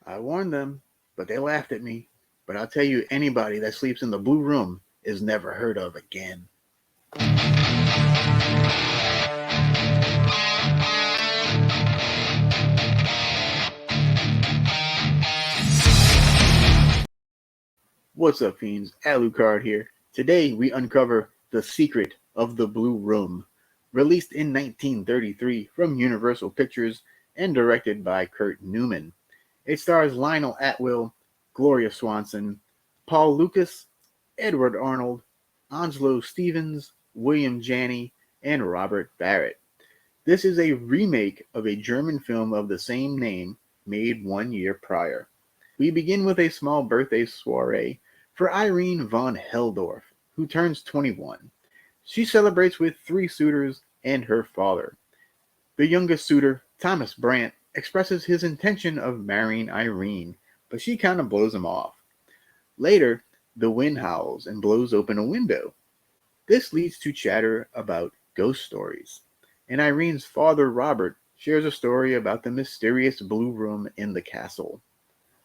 I warned them, but they laughed at me. But I'll tell you, anybody that sleeps in the Blue Room is never heard of again. What's up, fiends? Alucard here. Today we uncover The Secret of the Blue Room, released in 1933 from Universal Pictures and directed by Kurt Newman. It stars Lionel Atwill, Gloria Swanson, Paul Lucas, Edward Arnold, Onslow Stevens, William Janney, and Robert Barrett. This is a remake of a German film of the same name made 1 year prior. We begin with a small birthday soiree for Irene von Heldorf, who turns 21. She celebrates with three suitors and her father. The youngest suitor, Thomas Brandt, expresses his intention of marrying Irene, but she kind of blows him off. Later, the wind howls and blows open a window. This leads to chatter about ghost stories, and Irene's father, Robert, shares a story about the mysterious blue room in the castle.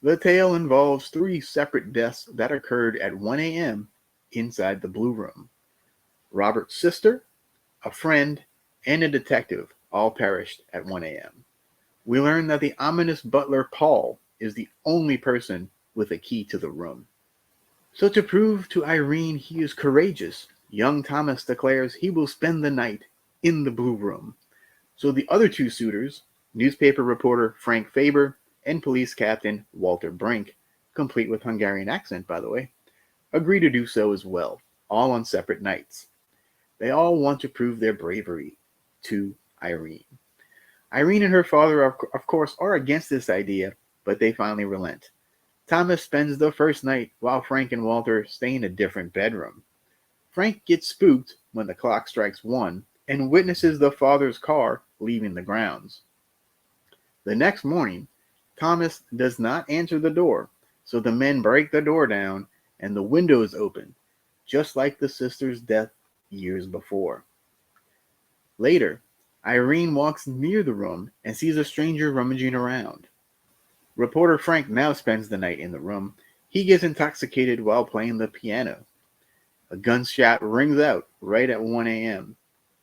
The tale involves three separate deaths that occurred at 1 a.m. inside the blue room. Robert's sister, a friend, and a detective all perished at 1 a.m. We learn that the ominous butler Paul is the only person with a key to the room. So to prove to Irene he is courageous, young Thomas declares he will spend the night in the blue room. So the other two suitors, newspaper reporter Frank Faber and police captain Walter Brink, complete with Hungarian accent by the way, agree to do so as well, all on separate nights. They all want to prove their bravery to Irene. Irene and her father, of course, are against this idea, but they finally relent. Thomas spends the first night while Frank and Walter stay in a different bedroom. Frank gets spooked when the clock strikes 1 and witnesses the father's car leaving the grounds. The next morning, Thomas does not answer the door, so the men break the door down and the window is open, just like the sister's death years before. Later, Irene walks near the room and sees a stranger rummaging around. Reporter Frank now spends the night in the room. He gets intoxicated while playing the piano. A gunshot rings out right at 1 a.m.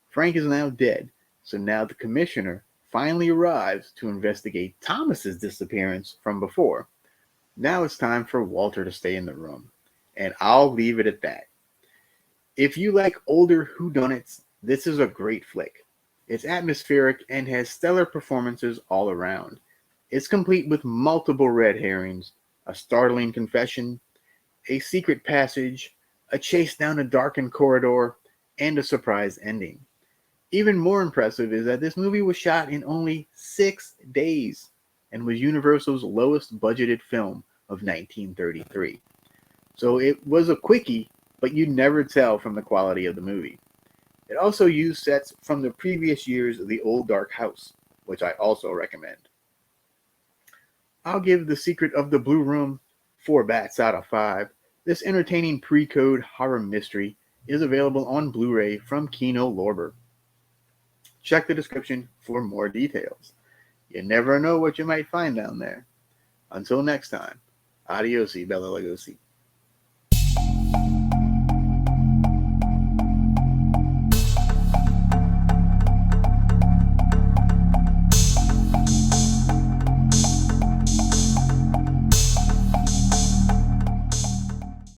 Frank is now dead, so now the commissioner finally arrives to investigate Thomas's disappearance from before. Now it's time for Walter to stay in the room, and I'll leave it at that. If you like older whodunits, this is a great flick. It's atmospheric and has stellar performances all around. It's complete with multiple red herrings, a startling confession, a secret passage, a chase down a darkened corridor, and a surprise ending. Even more impressive is that this movie was shot in only 6 days and was Universal's lowest budgeted film of 1933. So it was a quickie, but you'd never tell from the quality of the movie. It also used sets from the previous year's The Old Dark House, which I also recommend. I'll give The Secret of the Blue Room 4 bats out of 5. This entertaining pre-code horror mystery is available on Blu-ray from Kino Lorber. Check the description for more details. You never know what you might find down there. Until next time, adiosi Bela Lugosi.